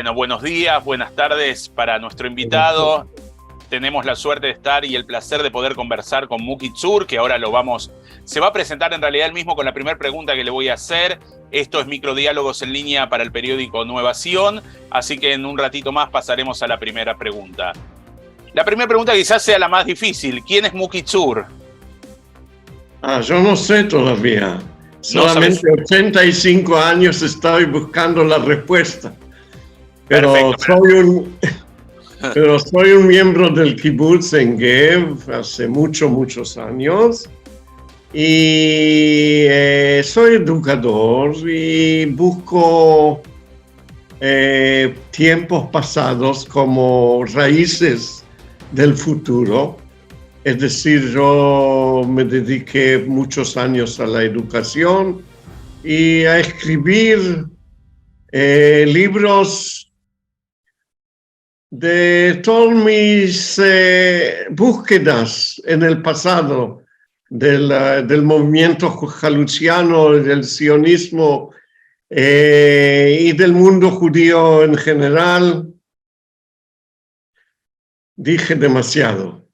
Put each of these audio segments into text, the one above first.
Bueno, buenos días, buenas tardes para nuestro invitado. Tenemos la suerte de estar y el placer de poder conversar con Muki Tzur, que ahora se va a presentar en realidad él mismo con la primera pregunta que le voy a hacer. Esto es Microdiálogos en línea para el periódico Nuevación, así que en un ratito más pasaremos a la primera pregunta. La primera pregunta quizás sea la más difícil. ¿Quién es Muki Tzur? Yo no sé todavía. Solamente 85 años estoy buscando la respuesta. Pero soy un miembro del Kibbutz en Gev hace muchos años. Y soy educador y busco tiempos pasados como raíces del futuro. Es decir, yo me dediqué muchos años a la educación y a escribir libros de todas mis búsquedas en el pasado del movimiento jalusiano, del sionismo y del mundo judío en general. Dije demasiado.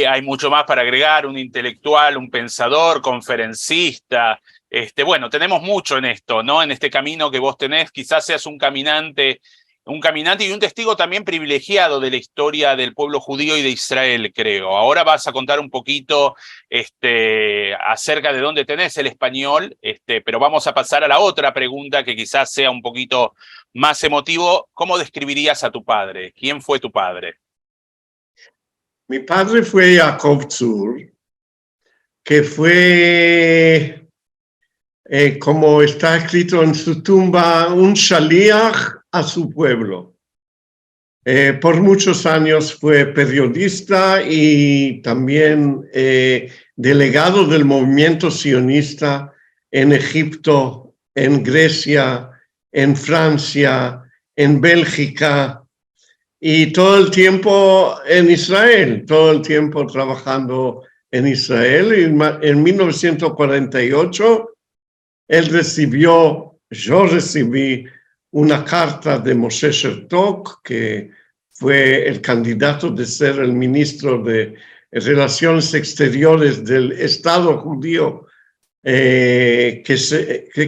Hay mucho más para agregar, un intelectual, un pensador, conferencista. Bueno, tenemos mucho en esto, ¿no? En este camino que vos tenés, quizás seas un caminante y un testigo también privilegiado de la historia del pueblo judío y de Israel, creo. Ahora vas a contar un poquito acerca de dónde tenés el español, pero vamos a pasar a la otra pregunta que quizás sea un poquito más emotivo. ¿Cómo describirías a tu padre? ¿Quién fue tu padre? Mi padre fue Jacob Tzur, que fue, como está escrito en su tumba, un shaliach a su pueblo. Por muchos años fue periodista y también delegado del movimiento sionista en Egipto, en Grecia, en Francia, en Bélgica, y todo el tiempo en Israel, todo el tiempo trabajando en Israel. Y en 1948 yo recibí una carta de Moshe Shertok, que fue el candidato de ser el ministro de Relaciones Exteriores del Estado judío, que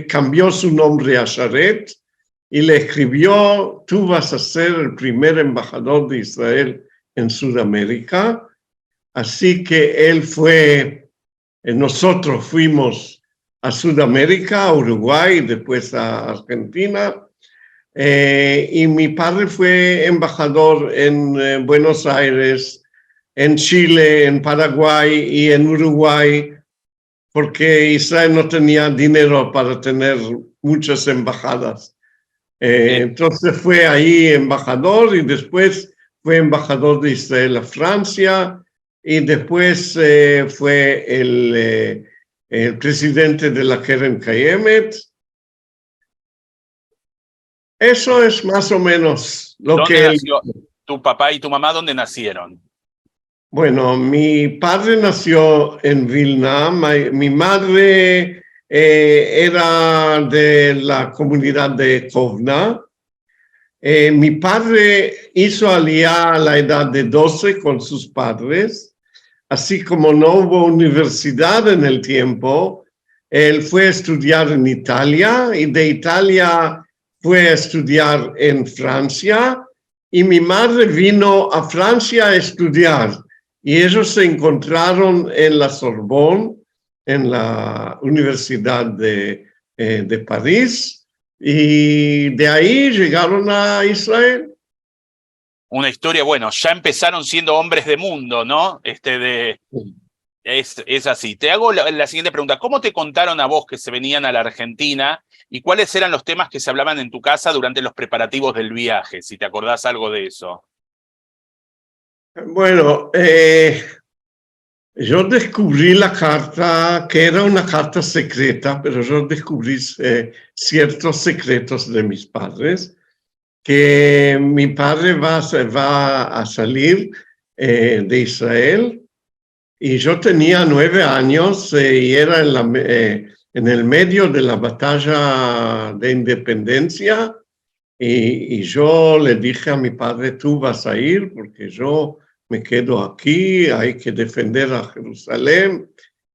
cambió su nombre a Sharet, y le escribió: tú vas a ser el primer embajador de Israel en Sudamérica. Así que nosotros fuimos a Sudamérica, a Uruguay, después a Argentina, y mi padre fue embajador en Buenos Aires, en Chile, en Paraguay y en Uruguay, porque Israel no tenía dinero para tener muchas embajadas. Entonces fue ahí embajador y después fue embajador de Israel a Francia y después fue el presidente de la Keren Kayemet. Eso es más o menos lo que... ¿Dónde nació tu papá y tu mamá? ¿Dónde nacieron? Bueno, mi padre nació en Vilna, mi madre era de la comunidad de Kovna. Mi padre hizo aliyá a la edad de 12 con sus padres, así como no hubo universidad en el tiempo, él fue a estudiar en Italia y de Italia fue a estudiar en Francia, y mi madre vino a Francia a estudiar y ellos se encontraron en la Sorbonne, en la Universidad de París, y de ahí llegaron a Israel. Una historia, bueno, ya empezaron siendo hombres de mundo, ¿no? Es así. Te hago la siguiente pregunta. ¿Cómo te contaron a vos que se venían a la Argentina y cuáles eran los temas que se hablaban en tu casa durante los preparativos del viaje, si te acordás algo de eso? Bueno, yo descubrí la carta, que era una carta secreta, pero yo descubrí ciertos secretos de mis padres, que mi padre va a salir de Israel, y yo tenía 9 años y era en el medio de la batalla de independencia, Y yo le dije a mi padre, tú vas a ir porque yo me quedo aquí, hay que defender a Jerusalén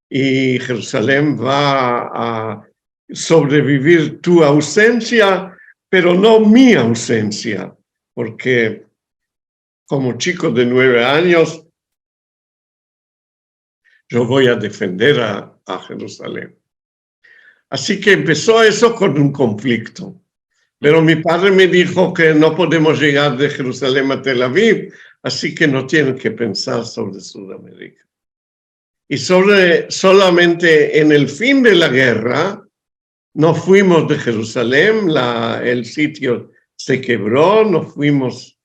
y Jerusalén va a sobrevivir tu ausencia, pero no mi ausencia, porque como chico de 9 años, yo voy a defender a Jerusalén. Así que empezó eso con un conflicto. Pero mi padre me dijo que no podemos llegar de Jerusalén a Tel Aviv, así que no tienen que pensar sobre Sudamérica. Y solamente en el fin de la guerra, nos fuimos de Jerusalén, el sitio se quebró, nos fuimos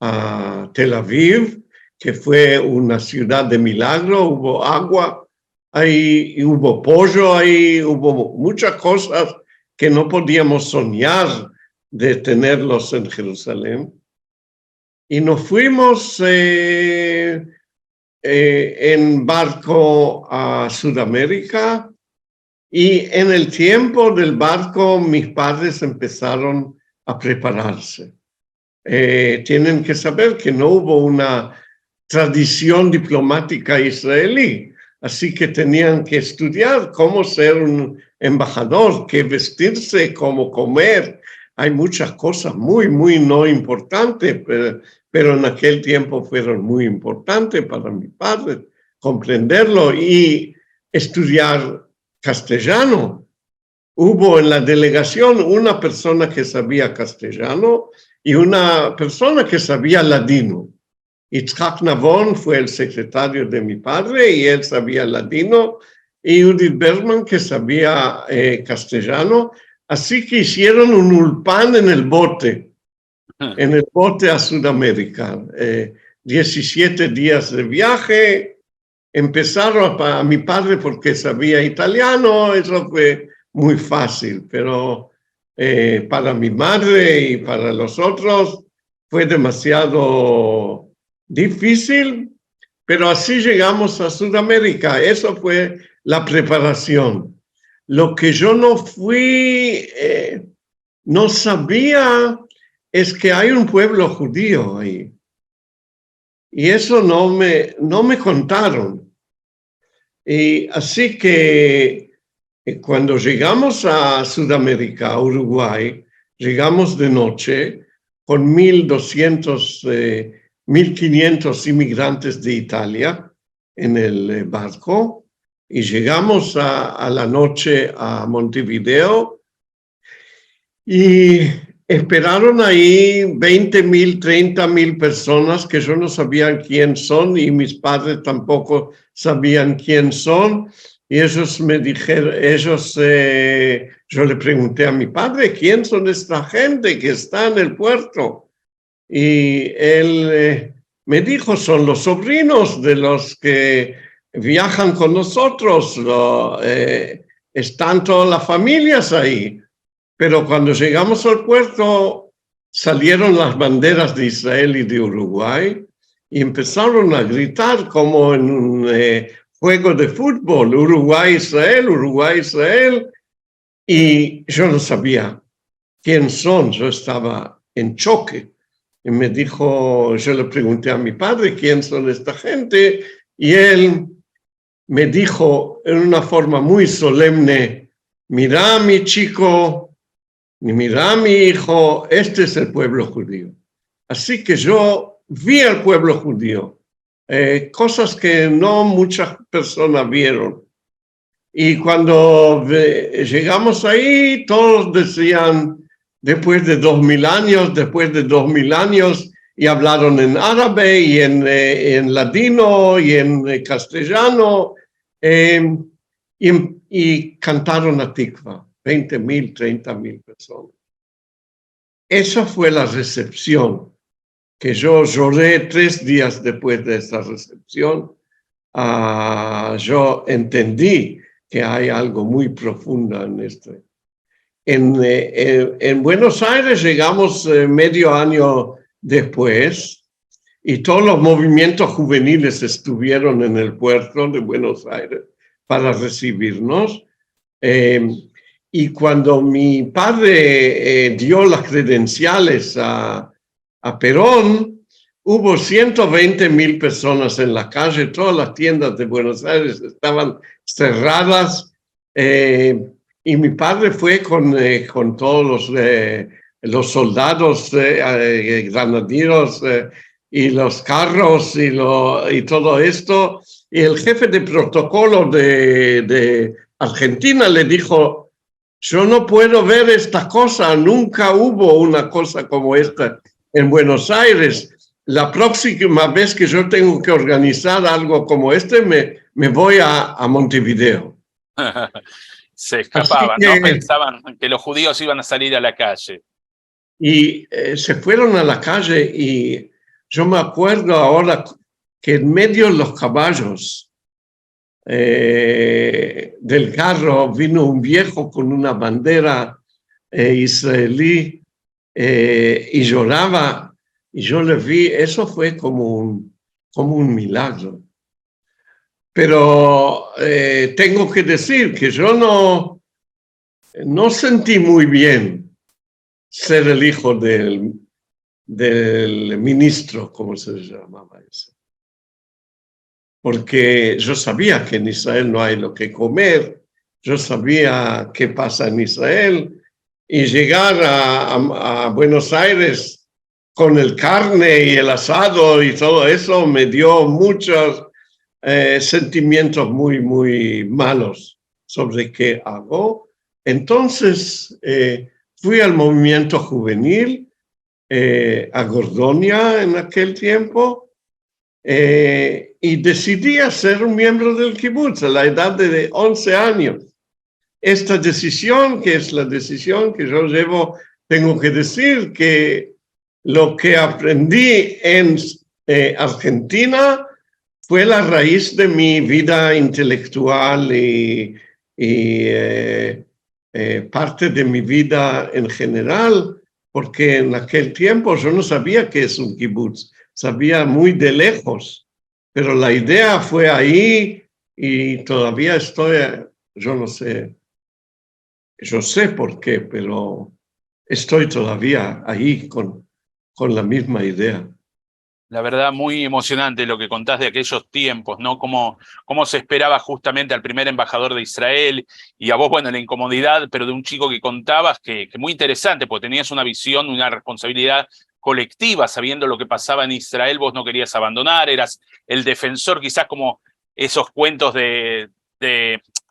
a Tel Aviv, que fue una ciudad de milagro, hubo agua, ahí hubo pollo, ahí hubo muchas cosas que no podíamos soñar de tenerlos en Jerusalén. Y nos fuimos en barco a Sudamérica y en el tiempo del barco mis padres empezaron a prepararse. Tienen que saber que no hubo una tradición diplomática israelí, así que tenían que estudiar cómo ser un embajador, qué vestirse, cómo comer. Hay muchas cosas muy no importantes, pero en aquel tiempo fueron muy importantes para mi padre comprenderlo y estudiar castellano. Hubo en la delegación una persona que sabía castellano y una persona que sabía ladino. Yitzhak Navon fue el secretario de mi padre y él sabía ladino, y Judith Berman que sabía castellano, así que hicieron un ulpan en el bote a Sudamérica. 17 días de viaje, empezaron a mi padre porque sabía italiano, eso fue muy fácil, pero para mi madre y para los otros fue demasiado difícil, pero así llegamos a Sudamérica. Eso fue la preparación. Lo que yo no sabía es que hay un pueblo judío ahí. Y eso no me contaron. Y así que cuando llegamos a Sudamérica, a Uruguay, llegamos de noche con 1,200, 1,500 inmigrantes de Italia en el barco y llegamos a la noche a Montevideo y esperaron ahí 20,000, 30,000 personas que yo no sabía quién son y mis padres tampoco sabían quién son. Y ellos me dijeron, yo le pregunté a mi padre, ¿quién son esta gente que está en el puerto? Y él me dijo, son los sobrinos de los que viajan con nosotros, están todas las familias ahí. Pero cuando llegamos al puerto, salieron las banderas de Israel y de Uruguay y empezaron a gritar como en un juego de fútbol, Uruguay-Israel, Uruguay-Israel. Y yo no sabía quién son, yo estaba en choque. Y me dijo, yo le pregunté a mi padre, ¿quién son esta gente? Y él me dijo en una forma muy solemne, mira mi chico, mira mi hijo, este es el pueblo judío. Así que yo vi al pueblo judío, cosas que no muchas personas vieron. Y cuando llegamos ahí, todos decían, después de 2,000 años, y hablaron en árabe y en ladino y en castellano, y cantaron a Tikva, 20,000, 30,000 personas. Esa fue la recepción, que yo lloré 3 días después de esa recepción. Yo entendí que hay algo muy profundo en esto. En Buenos Aires llegamos medio año después y todos los movimientos juveniles estuvieron en el puerto de Buenos Aires para recibirnos. Y cuando mi padre dio las credenciales a Perón, hubo 120,000 personas en la calle, todas las tiendas de Buenos Aires estaban cerradas, y mi padre fue con todos los soldados, granaderos, y los carros y todo esto, y el jefe de protocolo de Argentina le dijo: yo no puedo ver esta cosa, nunca hubo una cosa como esta en Buenos Aires. La próxima vez que yo tengo que organizar algo como este, me voy a Montevideo. Se Así escapaban, ¿no? que, Pensaban que los judíos iban a salir a la calle. y se fueron a la calle, y yo me acuerdo ahora que en medio de los caballos del carro vino un viejo con una bandera israelí, y lloraba, y yo le vi. Eso fue como un milagro. Pero tengo que decir que yo no sentí muy bien ser el hijo del ministro, como se llamaba eso. Porque yo sabía que en Israel no hay lo que comer, yo sabía qué pasa en Israel, y llegar a Buenos Aires con el carne y el asado y todo eso me dio muchos sentimientos muy, muy malos sobre qué hago. Entonces fui al movimiento juvenil, a Gordonia en aquel tiempo, y decidí ser un miembro del kibutz a la edad de 11 años. Esta decisión, que es la decisión que yo llevo, tengo que decir que lo que aprendí en Argentina fue la raíz de mi vida intelectual y parte de mi vida en general, porque en aquel tiempo yo no sabía qué es un kibutz, sabía muy de lejos, pero la idea fue ahí, y todavía yo no sé, yo sé por qué, pero estoy todavía ahí con la misma idea. La verdad, muy emocionante lo que contás de aquellos tiempos, ¿no? Cómo se esperaba justamente al primer embajador de Israel y a vos, bueno, la incomodidad, pero de un chico que contabas, que muy interesante, porque tenías una visión, una responsabilidad colectiva, sabiendo lo que pasaba en Israel, vos no querías abandonar, eras el defensor, quizás como esos cuentos de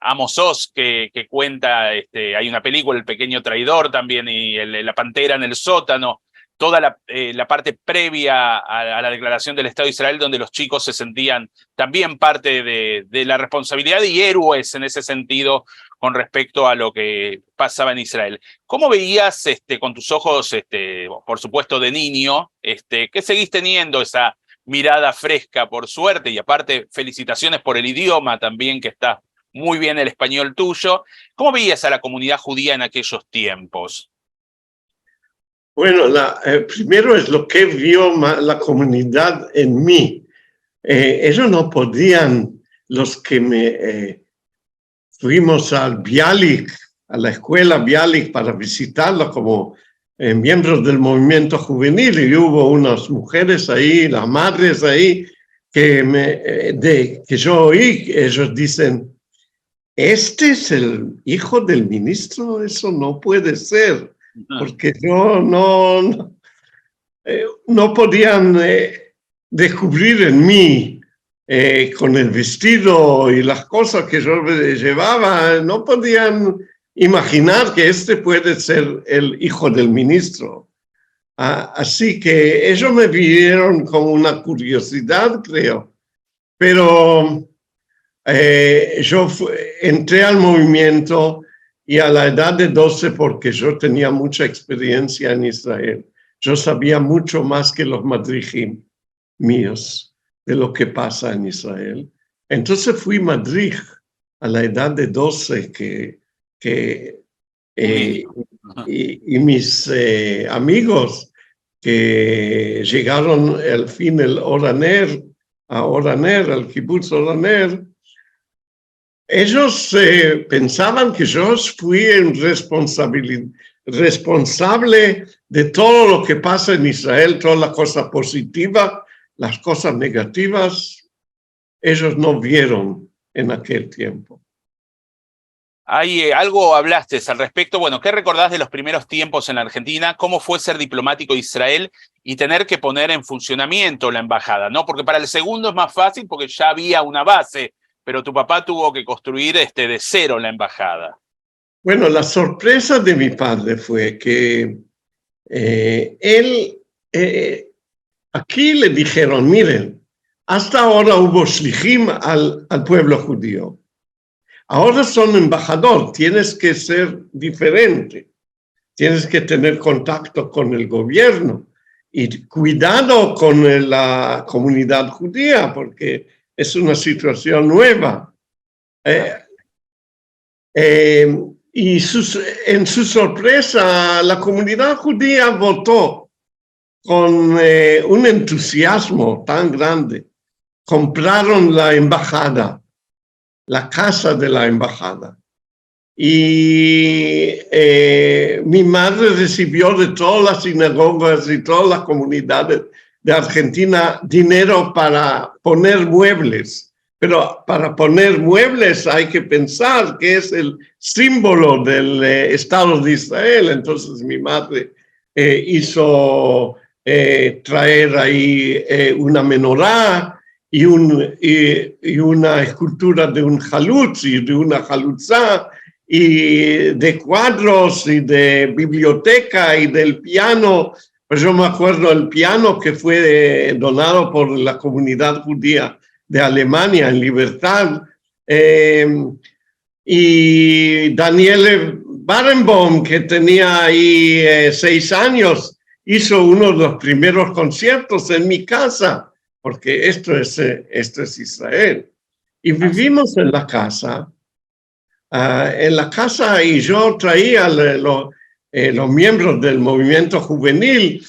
Amos Oz que cuenta, hay una película, El Pequeño Traidor también, y La Pantera en el Sótano, toda la parte previa a la declaración del Estado de Israel, donde los chicos se sentían también parte de la responsabilidad y héroes en ese sentido con respecto a lo que pasaba en Israel. ¿Cómo veías con tus ojos, por supuesto de niño, que seguís teniendo esa mirada fresca por suerte, y aparte felicitaciones por el idioma también, que está muy bien el español tuyo? ¿Cómo veías a la comunidad judía en aquellos tiempos? Bueno, primero es lo que vio la comunidad en mí. Ellos no podían, los que fuimos al Bialik, a la escuela Bialik, para visitarlo como miembros del movimiento juvenil, y hubo unas mujeres ahí, las madres ahí, que yo oí, ellos dicen: este es el hijo del ministro, eso no puede ser, porque yo no podían descubrir en mí, con el vestido y las cosas que yo llevaba, no podían imaginar que este puede ser el hijo del ministro. Así que ellos me vieron con una curiosidad, creo, pero yo entré al movimiento, y a la edad de 12, porque yo tenía mucha experiencia en Israel, yo sabía mucho más que los madrijim míos de lo que pasa en Israel. Entonces fui madrij a la edad de 12, y mis amigos que llegaron al fin al Oraner, al kibutz Oraner, Ellos pensaban que yo fui responsable de todo lo que pasa en Israel, todas las cosas positivas, las cosas negativas, ellos no vieron en aquel tiempo. Hay algo hablaste al respecto. Bueno, ¿qué recordás de los primeros tiempos en la Argentina? ¿Cómo fue ser diplomático de Israel y tener que poner en funcionamiento la embajada? ¿No? Porque para el segundo es más fácil porque ya había una base, pero tu papá tuvo que construir de cero la embajada. Bueno, la sorpresa de mi padre fue que él, aquí le dijeron, miren, hasta ahora hubo shlichim al pueblo judío. Ahora son embajador, tienes que ser diferente, tienes que tener contacto con el gobierno y cuidado con la comunidad judía porque es una situación nueva. Y en su sorpresa, la comunidad judía votó con un entusiasmo tan grande. Compraron la embajada, la casa de la embajada. Y mi madre recibió de todas las sinagogas y todas las comunidades de Argentina dinero para poner muebles. Pero para poner muebles hay que pensar que es el símbolo del Estado de Israel. Entonces mi madre hizo traer ahí una menorá y una escultura de un jalutz y de una jalutzá y de cuadros y de biblioteca y del piano. Pues yo me acuerdo del piano que fue donado por la comunidad judía de Alemania en libertad. Y Daniel Barenboim, que tenía ahí 6 años, hizo uno de los primeros conciertos en mi casa, porque esto es Israel. Y vivimos en la casa. Y yo traía los miembros del movimiento juvenil,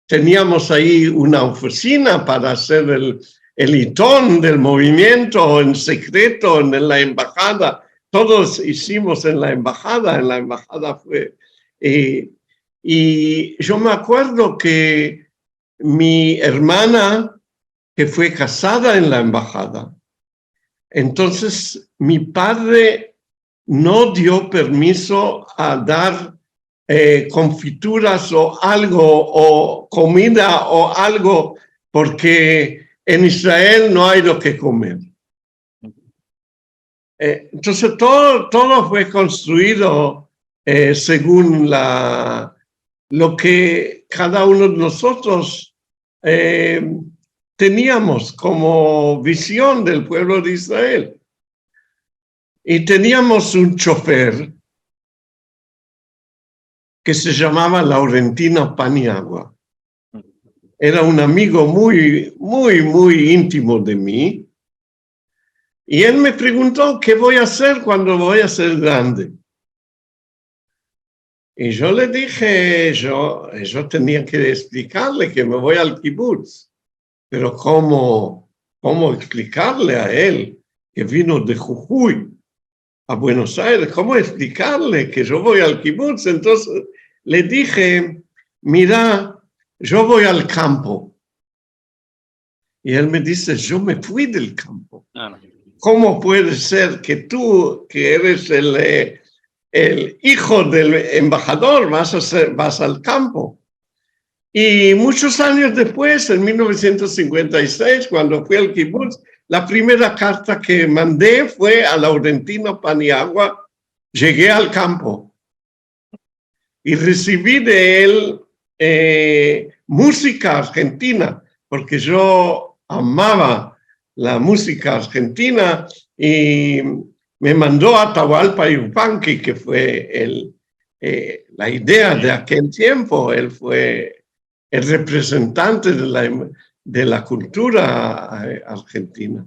teníamos ahí una oficina para hacer el hitón del movimiento en secreto en la embajada. Todos hicimos en la embajada fue. Y yo me acuerdo que mi hermana, que fue casada en la embajada, entonces mi padre no dio permiso a dar confituras o algo, o comida o algo, porque en Israel no hay lo que comer. Entonces todo fue construido según lo que cada uno de nosotros teníamos como visión del pueblo de Israel. Y teníamos un chofer que se llamaba Laurentino Paniagua. Era un amigo muy, muy, muy íntimo de mí. Y él me preguntó, ¿qué voy a hacer cuando voy a ser grande? Y yo le dije, yo tenía que explicarle que me voy al kibutz. Pero ¿cómo explicarle a él que vino de Jujuy a Buenos Aires? ¿Cómo explicarle que yo voy al kibutz? Entonces le dije, mira, yo voy al campo. Y él me dice, yo me fui del campo. ¿Cómo puede ser que tú, que eres el hijo del embajador, vas al campo? Y muchos años después, en 1956, cuando fui al kibutz, la primera carta que mandé fue a Laurentino Paniagua. Llegué al campo y recibí de él música argentina, porque yo amaba la música argentina, y me mandó a Atahualpa Yupanqui, que fue la idea de aquel tiempo. Él fue el representante de la cultura argentina.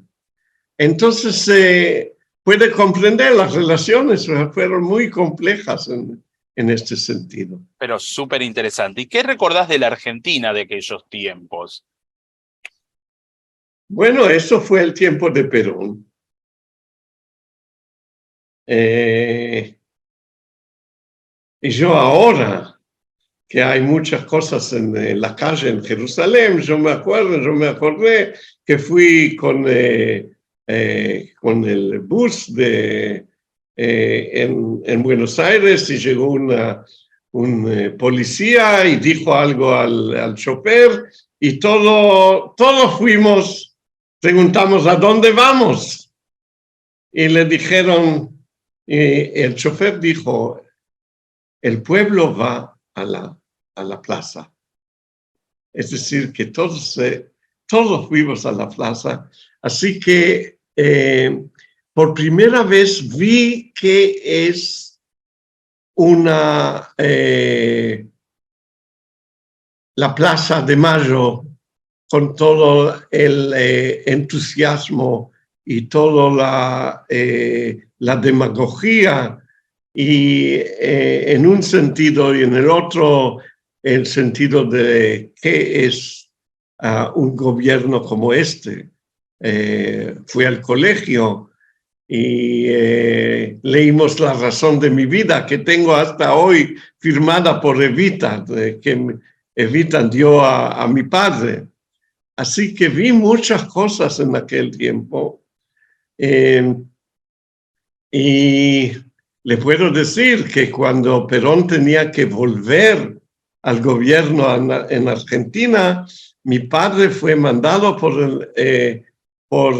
Entonces, puede comprender, las relaciones fueron muy complejas en este sentido. Pero súper interesante. ¿Y qué recordás de la Argentina de aquellos tiempos? Bueno, eso fue el tiempo de Perón. Y yo ahora, que hay muchas cosas en la calle en Jerusalén, yo me acordé que fui con el bus en Buenos Aires y llegó un policía y dijo algo al chofer y todos fuimos, preguntamos ¿a dónde vamos? Y le dijeron, el chofer dijo, el pueblo va a la plaza. Es decir, que todos fuimos a la plaza. Así que por primera vez vi que es la Plaza de Mayo con todo el entusiasmo y toda la demagogia y en un sentido y en el otro el sentido de qué es un gobierno como este. Fui al colegio y leímos La razón de mi vida, que tengo hasta hoy firmada por Evita, que Evita dio a mi padre. Así que vi muchas cosas en aquel tiempo. Y le puedo decir que cuando Perón tenía que volver al gobierno en Argentina, mi padre fue mandado por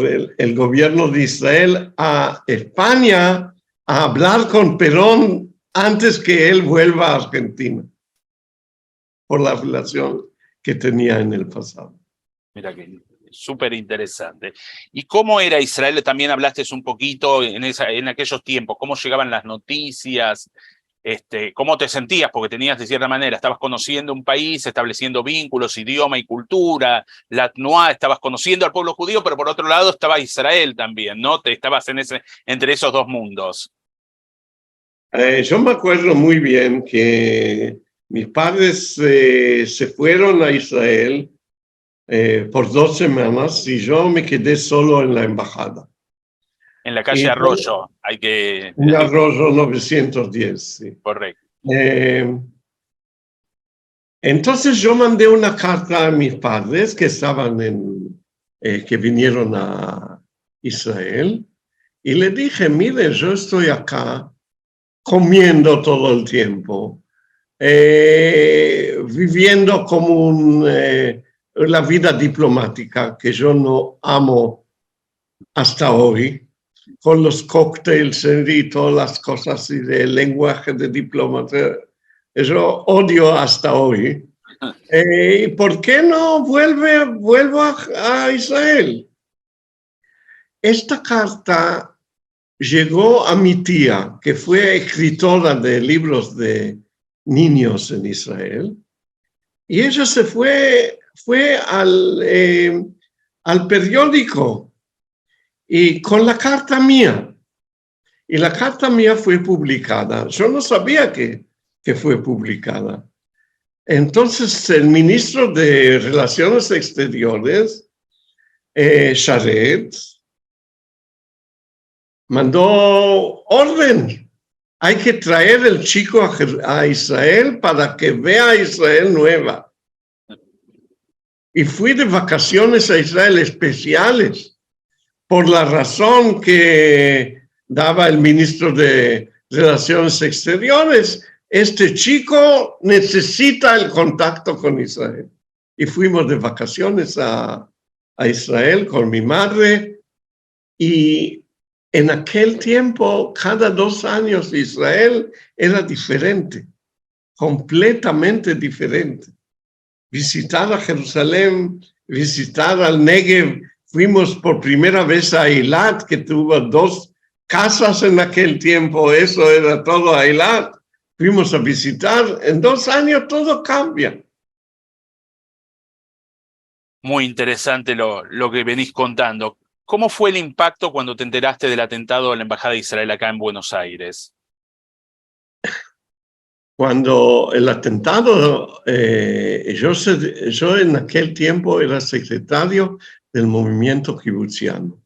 el gobierno de Israel a España a hablar con Perón antes que él vuelva a Argentina, por la relación que tenía en el pasado. Mira que súper interesante. ¿Y cómo era Israel? También hablaste un poquito en aquellos tiempos, cómo llegaban las noticias, cómo te sentías, porque tenías de cierta manera, estabas conociendo un país, estableciendo vínculos, idioma y cultura, la Tnuá, estabas conociendo al pueblo judío, pero por otro lado estaba Israel también, ¿no? Estabas entre esos dos mundos. Yo me acuerdo muy bien que mis padres se fueron a Israel por 2 semanas y yo me quedé solo en la embajada. En la calle Arroyo, En Arroyo 910, sí. Correcto. Entonces yo mandé una carta a mis padres que que vinieron a Israel y le dije, mire, yo estoy acá comiendo todo el tiempo, viviendo como la vida diplomática que yo no amo hasta hoy, con los cócteles y todas las cosas y el lenguaje de diplomata. Yo odio hasta hoy. ¿Por qué no vuelvo a Israel? Esta carta llegó a mi tía, que fue escritora de libros de niños en Israel, y ella se fue al periódico y con la carta mía. Y la carta mía fue publicada. Yo no sabía que fue publicada. Entonces el ministro de Relaciones Exteriores, Sharet, mandó orden. Hay que traer el chico a Israel para que vea a Israel nueva. Y fui de vacaciones a Israel especiales por la razón que daba el ministro de Relaciones Exteriores. Este chico necesita el contacto con Israel. Y fuimos de vacaciones a Israel con mi madre y en aquel tiempo, cada 2 años, Israel era diferente, completamente diferente. Visitar a Jerusalén, visitar al Negev, fuimos por primera vez a Eilat, que tuvo 2 casas en aquel tiempo, eso era todo Eilat. Fuimos a visitar, en 2 años todo cambia. Muy interesante lo que venís contando. ¿Cómo fue el impacto cuando te enteraste del atentado a la Embajada de Israel acá en Buenos Aires? Cuando el atentado, yo en aquel tiempo era secretario del movimiento kibutziano.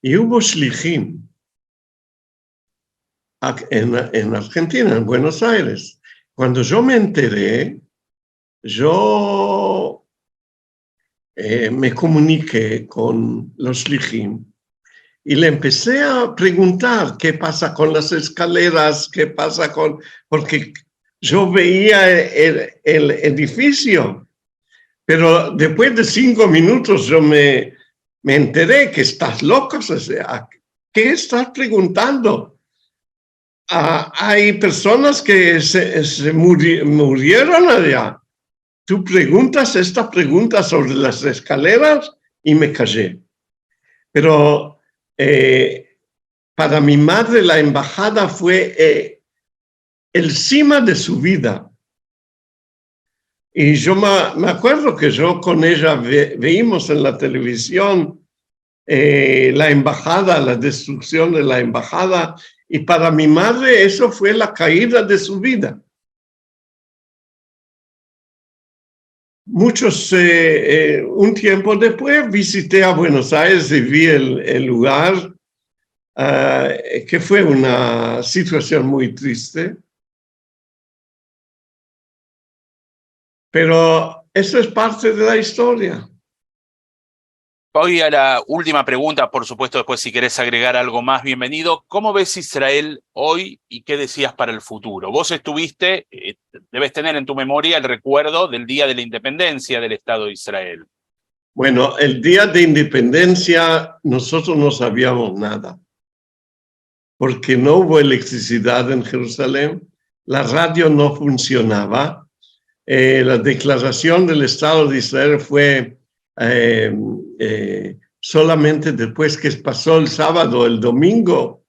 Y hubo shlichim en Argentina, en Buenos Aires. Cuando yo me enteré, yo me comuniqué con los shlichim y le empecé a preguntar qué pasa con las escaleras, qué pasa con... Porque yo veía el edificio, pero después de 5 minutos yo me enteré que estás loco. O sea, ¿qué estás preguntando? Hay personas que se murieron allá. Tú preguntas esta pregunta sobre las escaleras y me callé. Pero para mi madre la embajada fue el cima de su vida. Y yo me acuerdo que yo con ella veíamos en la televisión la embajada, la destrucción de la embajada, y para mi madre eso fue la caída de su vida. Un tiempo después visité a Buenos Aires y vi el lugar, que fue una situación muy triste. Pero eso es parte de la historia. Voy a la última pregunta, por supuesto, después si querés agregar algo más, bienvenido. ¿Cómo ves Israel hoy y qué decías para el futuro? Vos estuviste, debes tener en tu memoria el recuerdo del Día de la Independencia del Estado de Israel. Bueno, el Día de Independencia nosotros no sabíamos nada, porque no hubo electricidad en Jerusalén, la radio no funcionaba, la declaración del Estado de Israel fue solamente después que pasó el sábado, el domingo,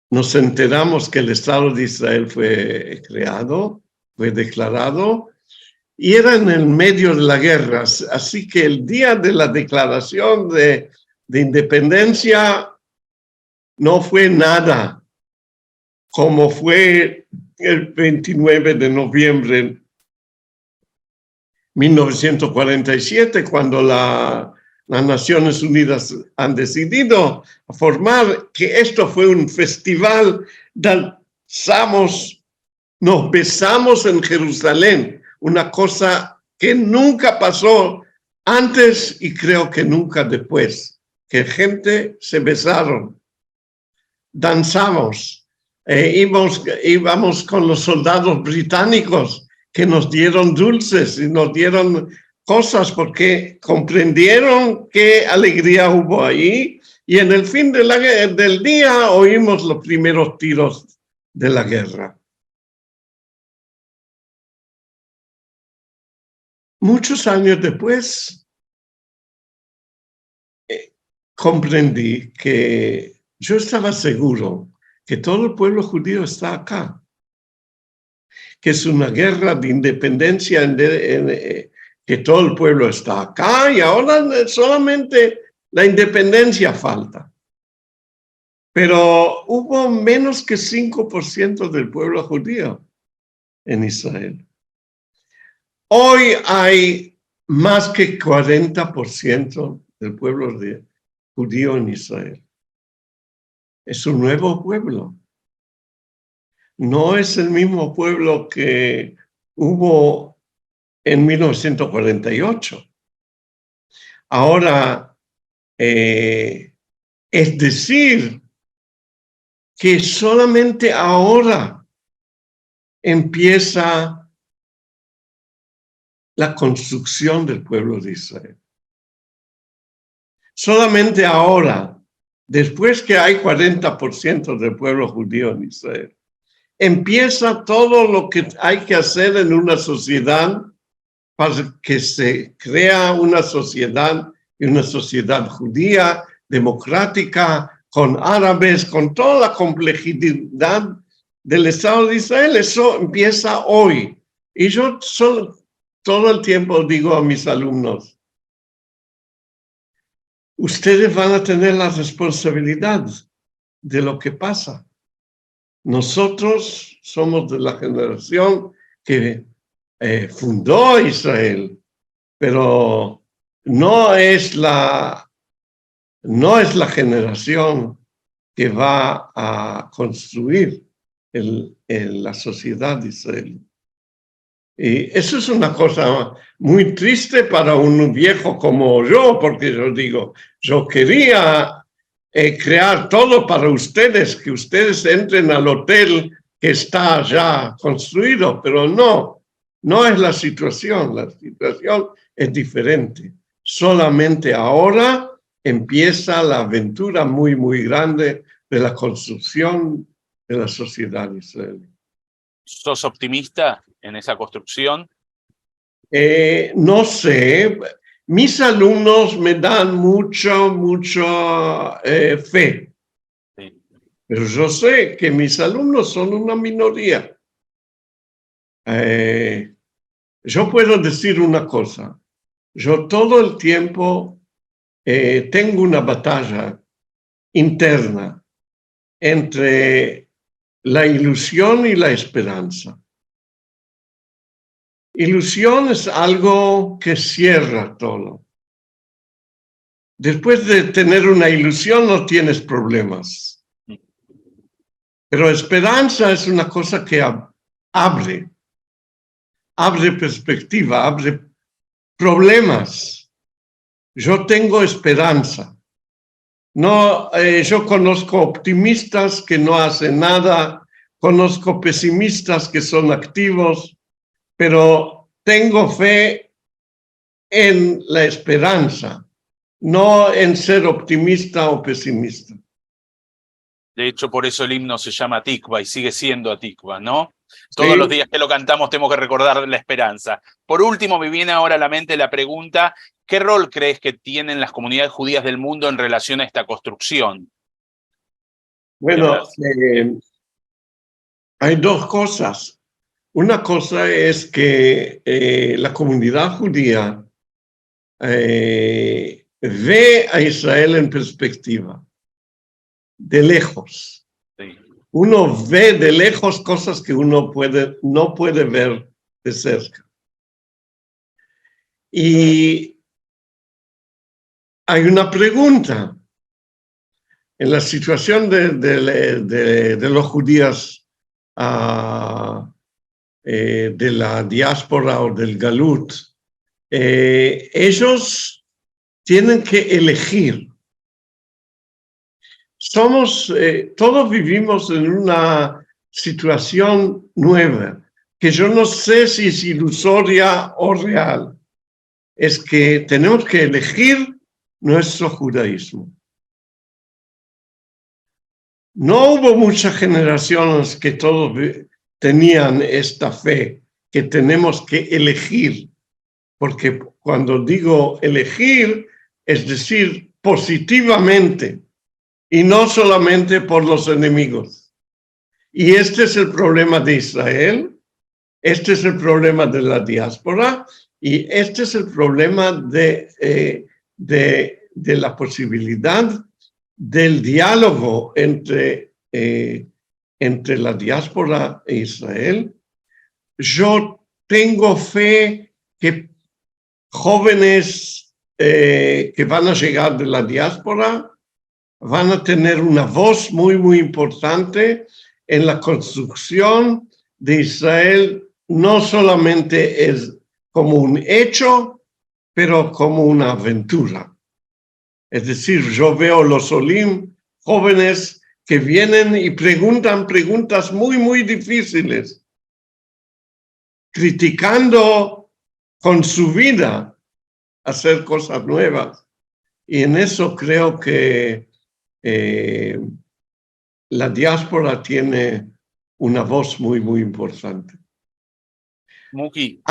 nos enteramos que el Estado de Israel fue creado, fue declarado, y era en el medio de la guerra. Así que el día de la declaración de independencia no fue nada como fue el 29 de noviembre de 1947, cuando las Naciones Unidas han decidido formar que esto fue un festival, nos besamos en Jerusalén, una cosa que nunca pasó antes y creo que nunca después, que gente se besaron, danzamos, íbamos con los soldados británicos que nos dieron dulces y nos dieron cosas porque comprendieron qué alegría hubo ahí, y en el fin del día oímos los primeros tiros de la guerra. Muchos años después comprendí que yo estaba seguro que todo el pueblo judío está acá, que es una guerra de independencia, que todo el pueblo está acá y ahora solamente la independencia falta. Pero hubo menos que 5% del pueblo judío en Israel. Hoy hay más que 40% del pueblo judío en Israel. Es un nuevo pueblo. No es el mismo pueblo que hubo en 1948. Ahora, es decir, que solamente ahora empieza la construcción del pueblo de Israel. Solamente ahora, después que hay 40% del pueblo judío en Israel, empieza todo lo que hay que hacer en una sociedad para que se crea una sociedad judía, democrática, con árabes, con toda la complejidad del Estado de Israel. Eso empieza hoy. Y yo todo el tiempo digo a mis alumnos, ustedes van a tener la responsabilidad de lo que pasa. Nosotros somos de la generación que fundó Israel, pero no es la generación que va a construir la sociedad israelí. Y eso es una cosa muy triste para un viejo como yo, porque yo digo, yo quería crear todo para ustedes, que ustedes entren al hotel que está ya construido, pero no es la situación es diferente. Solamente ahora empieza la aventura muy, muy grande de la construcción de la sociedad israelí. ¿Sos optimista en esa construcción? No sé, mis alumnos me dan mucha fe, Sí. pero yo sé que mis alumnos son una minoría. Yo puedo decir una cosa, yo todo el tiempo tengo una batalla interna entre la ilusión y la esperanza. Ilusión es algo que cierra todo. Después de tener una ilusión no tienes problemas. Pero esperanza es una cosa que abre perspectiva, abre problemas. Yo tengo esperanza. No, yo conozco optimistas que no hacen nada, conozco pesimistas que son activos, pero tengo fe en la esperanza, no en ser optimista o pesimista. De hecho, por eso el himno se llama Atikva y sigue siendo Atikva, ¿no? Sí. Todos los días que lo cantamos tenemos que recordar la esperanza. Por último, me viene ahora a la mente la pregunta, ¿qué rol crees que tienen las comunidades judías del mundo en relación a esta construcción? Bueno, hay dos cosas. Una cosa es que la comunidad judía ve a Israel en perspectiva, de lejos. Sí. Uno ve de lejos cosas que uno no puede ver de cerca. Y hay una pregunta en la situación de los judíos de la diáspora o del galut. Ellos tienen que elegir. Todos vivimos en una situación nueva, que yo no sé si es ilusoria o real. Es que tenemos que elegir nuestro judaísmo. No hubo muchas generaciones que todos tenían esta fe, que tenemos que elegir, porque cuando digo elegir, es decir, positivamente, y no solamente por los enemigos. Y este es el problema de Israel, este es el problema de la diáspora, y este es el problema de la posibilidad del diálogo entre la diáspora e Israel. Yo tengo fe que jóvenes que van a llegar de la diáspora van a tener una voz muy, muy importante en la construcción de Israel, no solamente es como un hecho, pero como una aventura. Es decir, yo veo los Olim jóvenes que vienen y preguntan preguntas muy, muy difíciles, criticando con su vida hacer cosas nuevas. Y en eso creo que la diáspora tiene una voz muy, muy importante. Muki.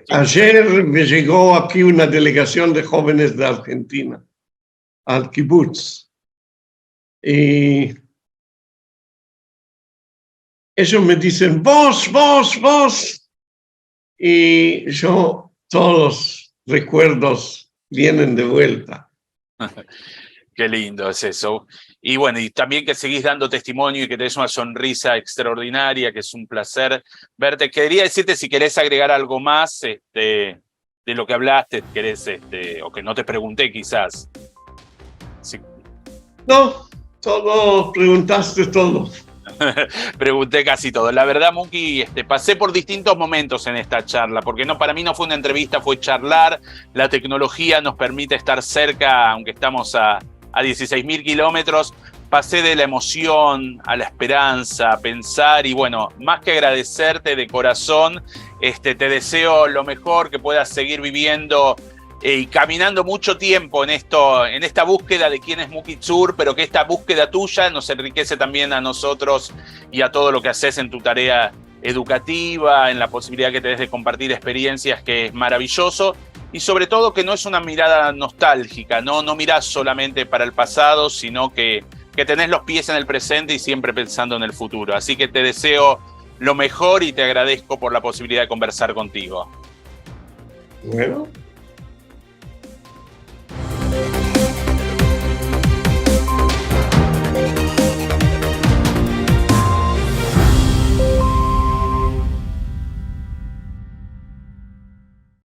Ayer me llegó aquí una delegación de jóvenes de Argentina, al kibutz. Y ellos me dicen, vos. Y yo, todos los recuerdos vienen de vuelta. Qué lindo es eso. Y bueno, y también que seguís dando testimonio y que tenés una sonrisa extraordinaria, que es un placer verte. Quería decirte si querés agregar algo más de lo que hablaste, querés, o que no te pregunté quizás. Sí. No, Todo, preguntaste todo. Pregunté casi todo. La verdad, Muki, pasé por distintos momentos en esta charla, porque para mí no fue una entrevista, fue charlar. La tecnología nos permite estar cerca, aunque estamos a 16.000 kilómetros. Pasé de la emoción a la esperanza, a pensar, y bueno, más que agradecerte de corazón, te deseo lo mejor, que puedas seguir viviendo y caminando mucho tiempo en esta búsqueda de quién es Muki Tzur, pero que esta búsqueda tuya nos enriquece también a nosotros y a todo lo que haces en tu tarea educativa, en la posibilidad que tenés de compartir experiencias, que es maravilloso, y sobre todo que no es una mirada nostálgica, no mirás solamente para el pasado, sino que tenés los pies en el presente y siempre pensando en el futuro. Así que te deseo lo mejor y te agradezco por la posibilidad de conversar contigo. Bueno,